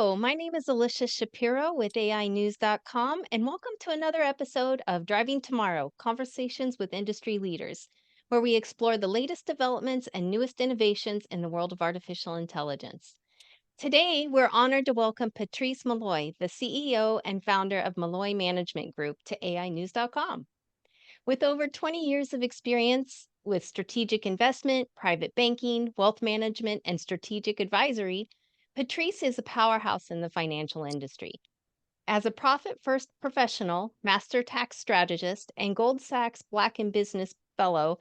Hello, my name is Alicia Shapiro with AInews.com, and welcome to another episode of Driving Tomorrow Conversations with Industry Leaders, where we explore the latest developments and newest innovations in the world of artificial intelligence. Today, we're honored to welcome Patrice Malloy, the CEO and founder of Malloy Management Group, to AInews.com. With over 20 years of experience with strategic investment, private banking, wealth management, and strategic advisory, Patrice is a powerhouse in the financial industry. As a profit first professional, master tax strategist, and Gold Sachs Black in Business Fellow,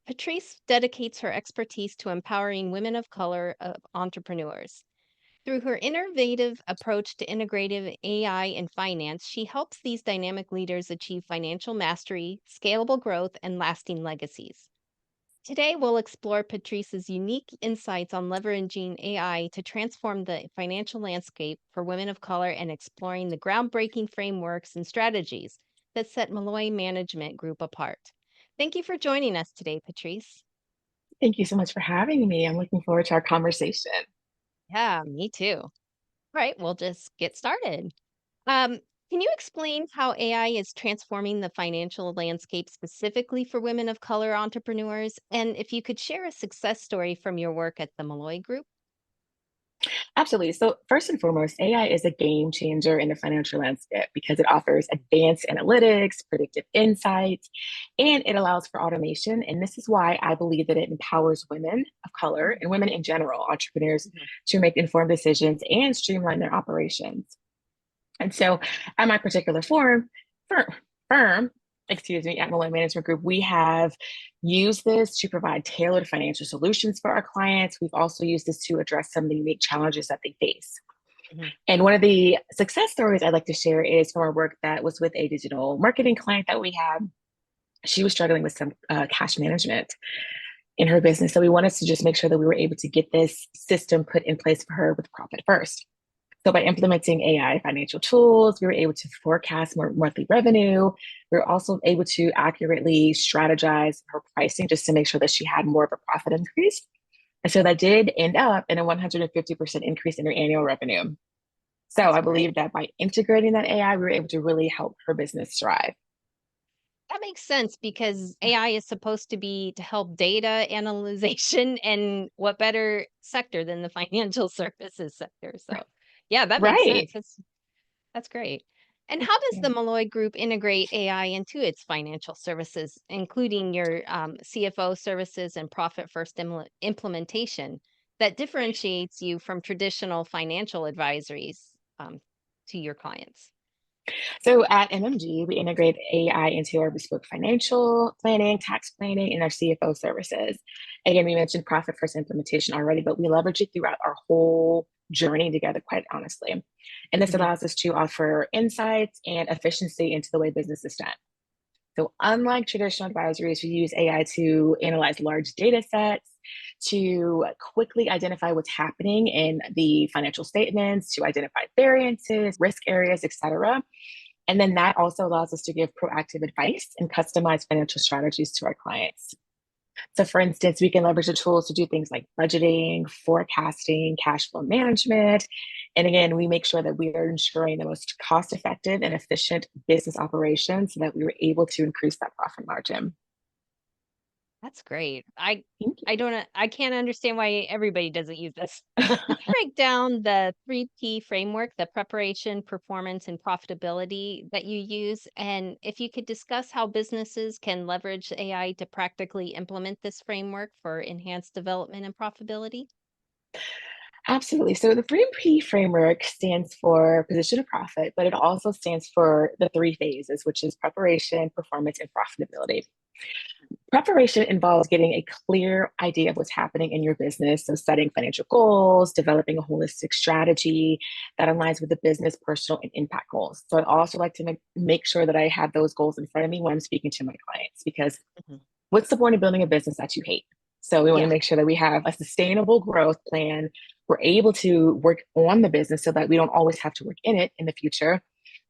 Patrice dedicates her expertise to empowering women of color entrepreneurs. Through her innovative approach to integrative AI in finance, she helps these dynamic leaders achieve financial mastery, scalable growth, and lasting legacies. Today, we'll explore Patrice's unique insights on leveraging AI to transform the financial landscape for women of color and exploring the groundbreaking frameworks and strategies that set Malloy Management Group apart. Thank you for joining us today, Patrice. Thank you so much for having me. I'm looking forward to our conversation. Yeah, me too. All right, we'll just get started. Um, can you explain how AI is transforming the financial landscape specifically for women of color entrepreneurs? And if you could share a success story from your work at the Malloy Group? Absolutely. So, first and foremost, AI is a game changer in the financial landscape because it offers advanced analytics, predictive insights, and it allows for automation. And this is why I believe that it empowers women of color and women in general, entrepreneurs, Mhm. to make informed decisions and streamline their operations. And so, at my particular firm, excuse me, at Malloy Management Group, we have used this to provide tailored financial solutions for our clients. We've also used this to address some of the unique challenges that they face. Mhm. And one of the success stories I'd like to share is from our work that was with a digital marketing client that we had. She was struggling with some cash management in her business. So we wanted to just make sure that we were able to get this system put in place for her with profit first. So by implementing AI financial tools, we were able to forecast more monthly revenue. We were also able to accurately strategize her pricing just to make sure that she had more of a profit increase. And so that did end up in a 150% increase in her annual revenue. So That's I great. believe that by integrating that AI, we were able to really help her business thrive. That makes sense because AI is supposed to be to help data analyzation, and what better sector than the financial services sector? So, yeah, that makes Right. sense. That's great. And how does Yeah. the Malloy Group integrate AI into its financial services, including your CFO services and profit first implementation that differentiates you from traditional financial advisories to your clients? So at MMG, we integrate AI into our bespoke financial planning, tax planning, and our CFO services. Again, we mentioned profit first implementation already, but we leverage it throughout our whole journey together, quite honestly. And this Mhm. allows us to offer insights and efficiency into the way business is done. So, unlike traditional advisories, we use AI to analyze large data sets, to quickly identify what's happening in the financial statements, to identify variances, risk areas, et cetera. And then that also allows us to give proactive advice and customize financial strategies to our clients. So, for instance, we can leverage the tools to do things like budgeting, forecasting, cash flow management. And again, we make sure that we are ensuring the most cost effective and efficient business operations so that we were able to increase that profit margin. That's great. I Thank I you. don't I can't understand why everybody doesn't use this. Could you break down the 3P framework, the preparation, performance, and profitability that you use? And if you could discuss how businesses can leverage AI to practically implement this framework for enhanced development and profitability? Absolutely. So the 3P framework stands for position of profit, but it also stands for the three phases, which is preparation, performance, and profitability. Preparation involves getting a clear idea of what's happening in your business. So, setting financial goals, developing a holistic strategy that aligns with the business, personal, and impact goals. So, I also like to make sure that I have those goals in front of me when I'm speaking to my clients because Mhm. what's the point of building a business that you hate? So, we want to Yeah. make sure that we have a sustainable growth plan. We're able to work on the business so that we don't always have to work in it in the future.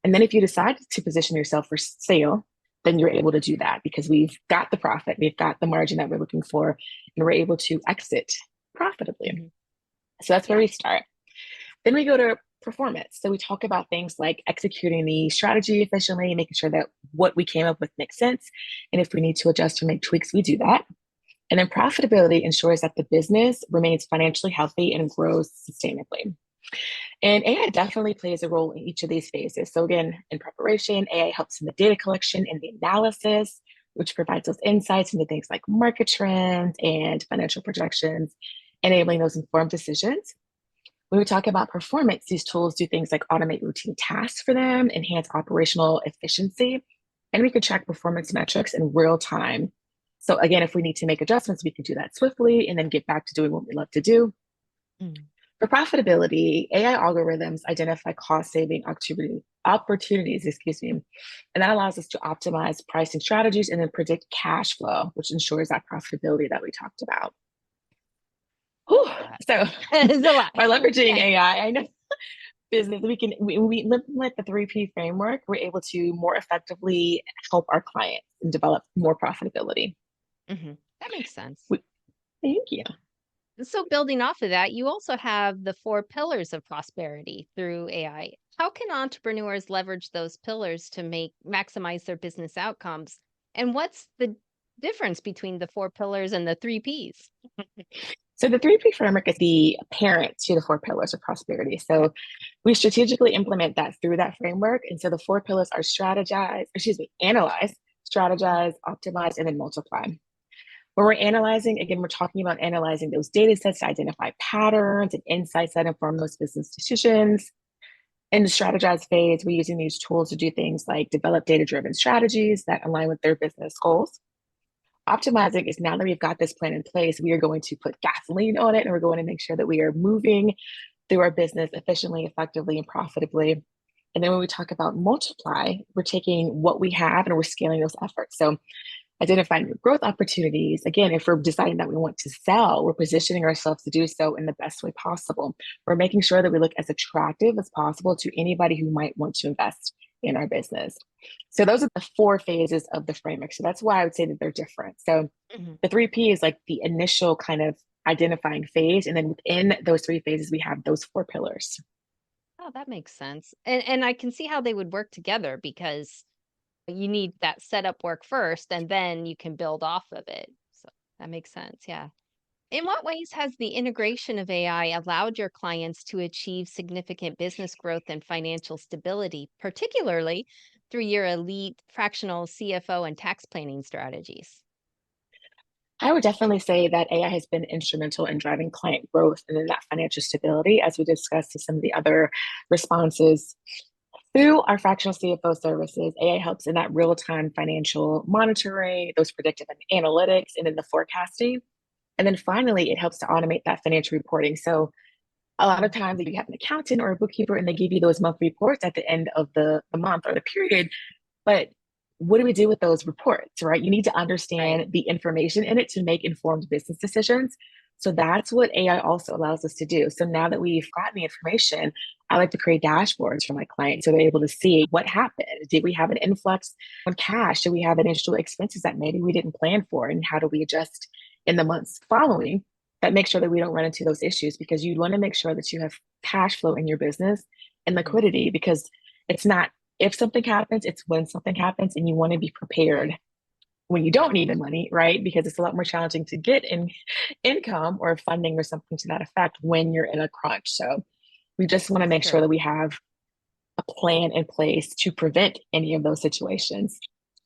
And then, if you decide to position yourself for sale, then you're able to do that because we've got the profit, we've got the margin that we're looking for, and we're able to exit profitably. Mhm. So that's where Yeah. we start. Then we go to performance. So we talk about things like executing the strategy efficiently, making sure that what we came up with makes sense. And if we need to adjust or make tweaks, we do that. And then profitability ensures that the business remains financially healthy and grows sustainably. And AI definitely plays a role in each of these phases. So, again, in preparation, AI helps in the data collection and the analysis, which provides those insights into things like market trends and financial projections, enabling those informed decisions. When we talk about performance, these tools do things like automate routine tasks for them, enhance operational efficiency, and we can track performance metrics in real time. So, again, if we need to make adjustments, we can do that swiftly and then get back to doing what we love to do. Mm. For profitability, AI algorithms identify cost saving opportunities, excuse me, and that allows us to optimize pricing strategies and then predict cash flow, which ensures that profitability that we talked about. Whew. So, It's a lot. by leveraging Yeah. AI, I know business we implement the 3P framework, we're able to more effectively help our clients and develop more profitability. That makes sense. We, thank you. So, building off of that, you also have the four pillars of prosperity through AI. How can entrepreneurs leverage those pillars to maximize their business outcomes? And what's the difference between the four pillars and the three Ps? So the 3P framework is the parent to the four pillars of prosperity. Okay. So we strategically implement that through that framework. And so the four pillars are analyze, Mhm. strategize, optimize, and then multiply. When we're analyzing, again, we're talking about analyzing those data sets to identify patterns and insights that inform those business decisions. In the strategize phase, we're using these tools to do things like develop data driven strategies that align with their business goals. Optimizing is now that we've got this plan in place, we are going to put gasoline on it and we're going to make sure that we are moving through our business efficiently, effectively, and profitably. And then when we talk about multiply, we're taking what we have and we're scaling those efforts. So identifying new growth opportunities. Again, if we're deciding that we want to sell, we're positioning ourselves to do so in the best way possible. We're making sure that we look as attractive as possible to anybody who might want to invest in our business. So those are the four phases of the framework. So that's why I would say that they're different. So Mhm. the 3P is like the initial kind of identifying phase. And then within those three phases, we have those four pillars. Oh, that makes sense. And I can see how they would work together because you need that setup work first and then you can build off of it. So that makes sense. Yeah. In what ways has the integration of AI allowed your clients to achieve significant business growth and financial stability, particularly through your elite fractional CFO and tax planning strategies? I would definitely say that AI has been instrumental in driving client growth and then that financial stability, as we discussed in some of the other responses. Through our fractional CFO services, AI helps in that real time financial monitoring, those predictive analytics, and then the forecasting. And then finally, it helps to automate that financial reporting. So a lot of Mm. times you have an accountant or a bookkeeper and they give you those monthly reports at the end of the month or the period. But what do we do with those reports, right? You need to Right. understand the information in it to make informed business decisions. So that's what AI also allows us to do. So now that we've gotten the information, I like to create dashboards for my clients so they're able to see what happened. Did we have an influx on cash? Did we have additional expenses that maybe we didn't plan for? And how do we adjust in the months following that make sure that we don't run into those issues? Because you want to make sure that you have cash flow in your business and Mhm. liquidity because it's not if something happens, it's when something happens, and you want to be prepared when you don't need the money, right? Because it's a lot more challenging to get income or funding or something to that effect when you're in a crunch. So we just want to That's make sure true. that we have a plan in place to prevent any of those situations.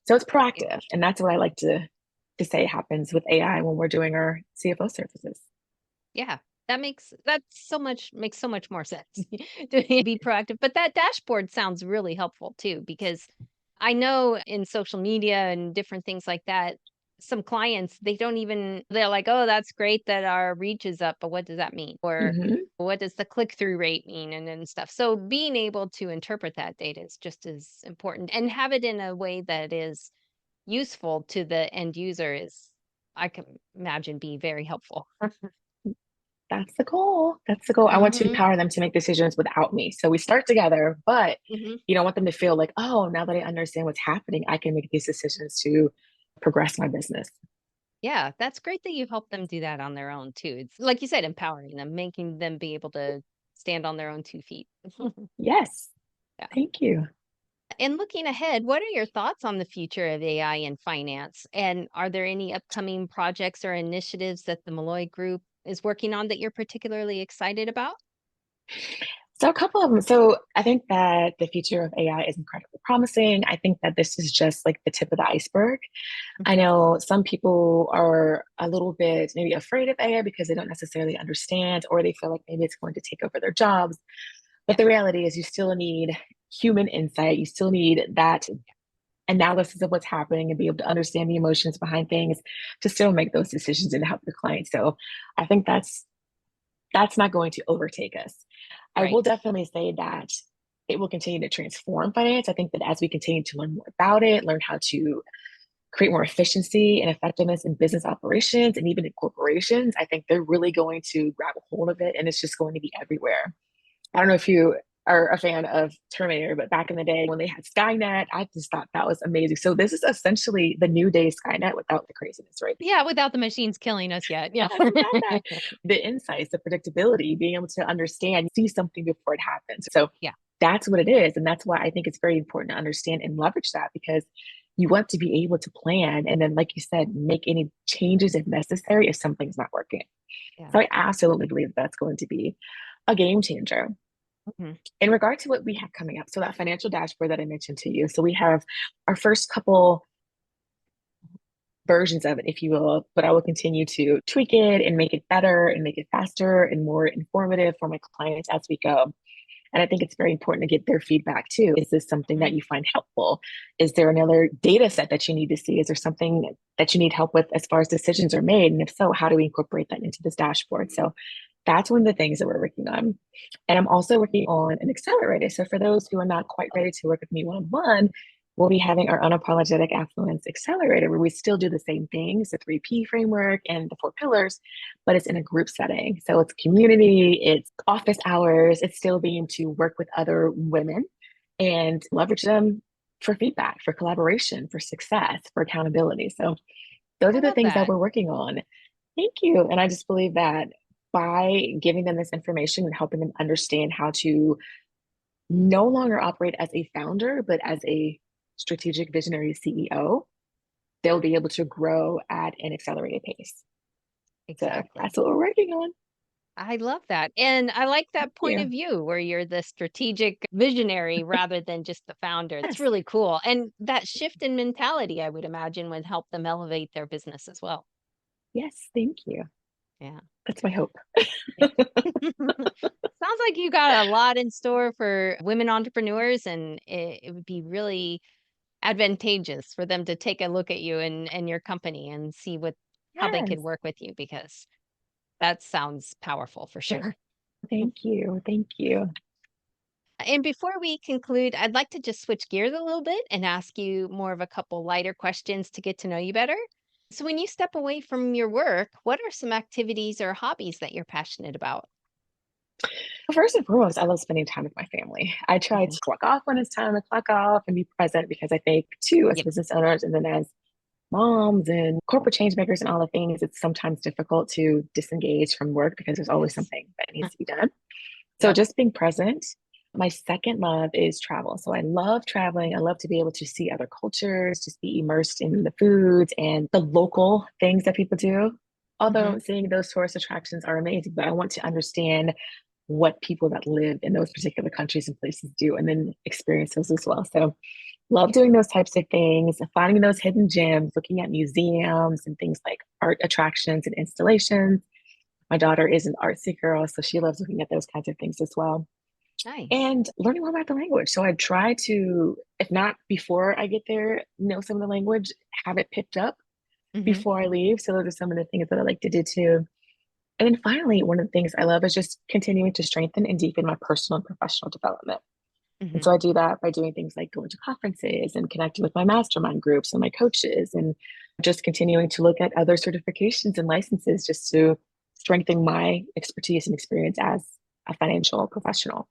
So it's Yeah. proactive, and that's what I like to say happens with AI when we're doing our CFO services. Yeah. Makes so much more sense to be proactive. But that dashboard sounds really helpful too, because I know in social media and different things like that, some clients, they're like, oh, that's great that our reach is up, but what does that mean? Or Hmm. what does the click through rate mean? And then stuff. So being able to interpret that data is just as important and have it in a way that is useful to the end user I can imagine be very helpful. That's the goal. That's the goal. I want to Hmm. empower them to make decisions without me. So we start together, but Hmm. you don't want them to feel like, oh, now that I understand what's happening, I can make these decisions to progress my business. Yeah, that's great that you help them do that on their own too. It's like you said, empowering them, making them be able to. stand on their own 2 feet. Yes. Yeah. Thank you. And looking ahead, what are your thoughts on the future of AI in finance? And are there any upcoming projects or initiatives that the Malloy Group is working on that you're particularly excited about? So a couple of them. So I think that the future of AI is incredibly promising. I think that this is just like the tip of the iceberg. I Mhm. know some people are a little bit maybe afraid of AI because they don't necessarily understand, or they feel like maybe it's going to take over their jobs. But Yeah. the reality is, you still need human insight. You still need that analysis of what's happening and be able to understand the emotions behind things to still make those decisions and help your clients. So I think that's not going to overtake us. I will Right. definitely say that it will continue to transform finance. I think that as we continue to learn more about it, learn how to create more efficiency and effectiveness in business operations and even in corporations, I think they're really going to grab a hold of it and it's just going to be everywhere. I don't know if you are a fan of Terminator, but back in the day when they had Skynet, I just thought that was amazing. So this is essentially the new day Skynet without the craziness, right? Yeah, without the machines killing us yet. Yeah. Yes, without that, the insights, the predictability, being able to understand, see something before it happens. So Yeah. that's what it is. And that's why I think it's very important to understand and leverage that because you want to be able to plan and then, like you said, make any changes if necessary if something's not working. Yeah. So I absolutely believe that's going to be a game changer. Mhm. In regard to what we have coming up, so that financial dashboard that I mentioned to you, so we have our first couple versions of it, if you will, but I will continue to tweak it and make it better and make it faster and more informative for my clients as we go. And I think it's very important to get their feedback too. Is this something that Mhm. you find helpful? Is there another data set that you need to see? Is there something that you need help with as far as decisions are made? And if so, how do we incorporate that into this dashboard? So that's one of the things that we're working on. And I'm also working on an accelerator. So for those who are not quite ready to work with me one on one, we'll be having our unapologetic affluence accelerator where we still do the same things, the 3P framework and the 4 pillars, but it's in a group setting. So it's community, it's office hours, it's still being to work with other women and leverage them for feedback, for collaboration, for success, for accountability. So those I are the love things that that. we're working on. Thank you. And I just believe that by giving them this information and helping them understand how to no longer operate as a founder, but as a strategic visionary CEO, they'll be able to grow at an accelerated pace. So Exactly. that's what we're working on. I love that. And I like Thank that point you. of view where you're the strategic visionary rather than just the founder. That's Yes. really cool. And that shift in mentality, I would imagine, would help them elevate their business as well. Yes. Thank you. Yeah. That's my hope. Yeah. Sounds like you got a lot in store for women entrepreneurs, and it would be really advantageous for them to take a look at you and your company and see what how they could Yes. work with you because that sounds powerful for sure. Thank you. Thank you. And before we conclude, I'd like to just switch gears a little bit and ask you more of a couple lighter questions to get to know you better. So, when you step away from your work, what are some activities or hobbies that you're passionate about? Well, first and foremost, I love spending time with my family. I try Mhm. to clock off when it's time to clock off and be present because I think, too, as Yep. business owners and then as moms and corporate change makers and all the things, it's sometimes difficult to disengage from work because there's always Yes. something that needs to be done. So Yep. just being present. My second love is travel. So I love traveling. I love to be able to see other cultures, just be immersed in the foods and the local things that people do. Hmm. Although seeing those tourist attractions are amazing, but I want to understand what people that live in those particular countries and places do and then experience those as well. So love Yeah. doing those types of things, finding those hidden gems, looking at museums and things like art attractions and installations. My daughter is an artsy girl, so she loves looking at those kinds of things as well. Nice. And learning more about the language. So I try to, if not before I get there, know some of the language, have it picked up Hmm. before I leave. So those are some of the things that I like to do too. And then finally, one of the things I love is just continuing to strengthen and deepen my personal and professional development. And Hmm. so I do that by doing things like going to conferences and connecting with my mastermind groups and my coaches and just continuing to look at other certifications and licenses just to strengthen my expertise and experience as a financial professional.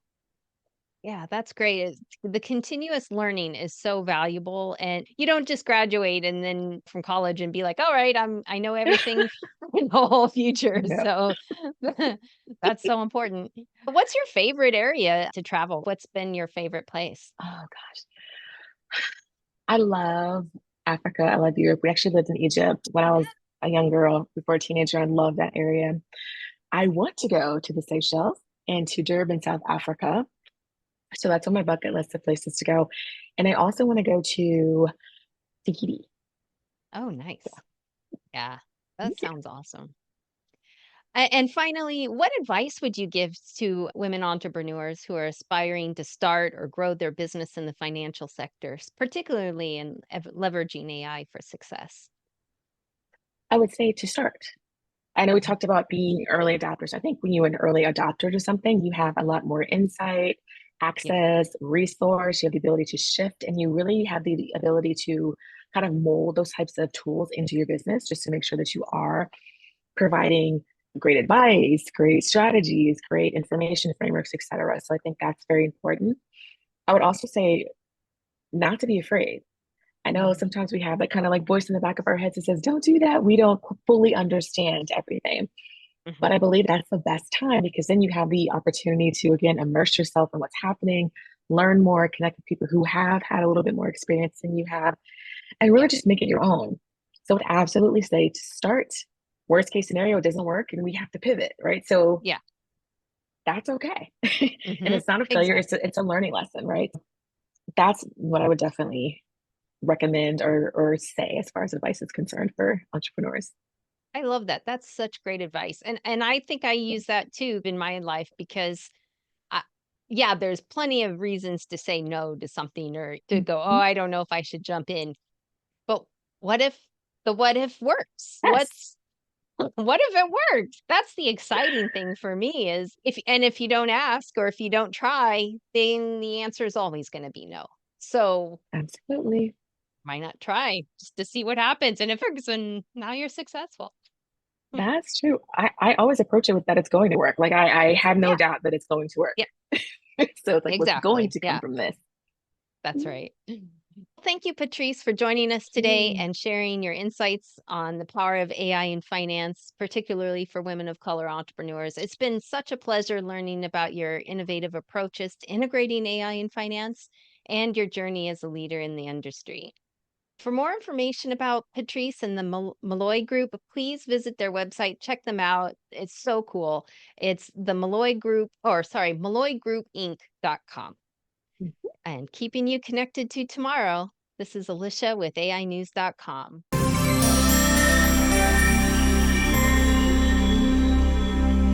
Yeah, that's great. The continuous learning is so valuable, and you don't just graduate and then from college and be like, "All right, I know everything." in the whole future. No. So that's so important. What's your favorite area to travel? What's been your favorite place? Oh gosh. I love Africa. I love Europe. We actually lived in Egypt when I was a young girl before a teenager. I love that area. I want to go to the Seychelles and to Durban, South Africa. So that's on my bucket list of places to go. And I also want to go to Tahiti. Oh, nice. Yeah, that Yeah. sounds awesome. And finally, what advice would you give to women entrepreneurs who are aspiring to start or grow their business in the financial sectors, particularly in leveraging AI for success? I would say to start. I know we Mhm. talked about being early adopters. I think when you're an early adopter to something, you have a lot more insight, Yep. access, resource, you have the ability to shift, and you really have the ability to kind of mold those types of tools into your business just to make sure that you are providing great advice, great strategies, great information frameworks, etc. So I think that's very important. I would also say not to be afraid. I know Mhm. sometimes we have that kind of like voice in the back of our heads that says, don't do that. We don't fully understand everything. But Mhm. I believe that's the best time because then you have the opportunity to, again, immerse yourself in what's happening, learn more, connect with people who have had a little bit more experience than you have, and really Yep. just make it your own. So I would absolutely say to start. Worst case scenario, it doesn't work and we have to pivot, right? So Yeah. that's okay. And Mhm. it's not a failure, Exactly. it's a learning lesson, right? That's what I would definitely recommend or say as far as advice is concerned for entrepreneurs. I love that. That's such great advice. And I think I use that too in my life because I, yeah, there's plenty of reasons to say no to something or to go, "Oh, Mhm. I don't know if I should jump in." But what if what if works? Yes, What if it worked? That's the exciting thing for me is if you don't ask or if you don't try, then the answer is always going to be no. So absolutely. why not try just to see what happens? And if it works, and now you're successful. Hmm. That's true. I always approach it with that it's going to work. Like I have no Yeah. doubt that it's going to work. Yeah. So it's like what's going Exactly. to come Yeah. from this? That's Mm, right. Thank you, Patrice, for joining us today mm. and sharing your insights on the power of AI in finance, particularly for women of color entrepreneurs. It's been such a pleasure learning about your innovative approaches to integrating AI in finance and your journey as a leader in the industry. For more information about Patrice and the Malloy Group, please visit their website. Check them out. It's so cool. It's the Malloy Group, or sorry, malloygroupinc.com. And keeping you connected to tomorrow, this is Alicia with AInews.com.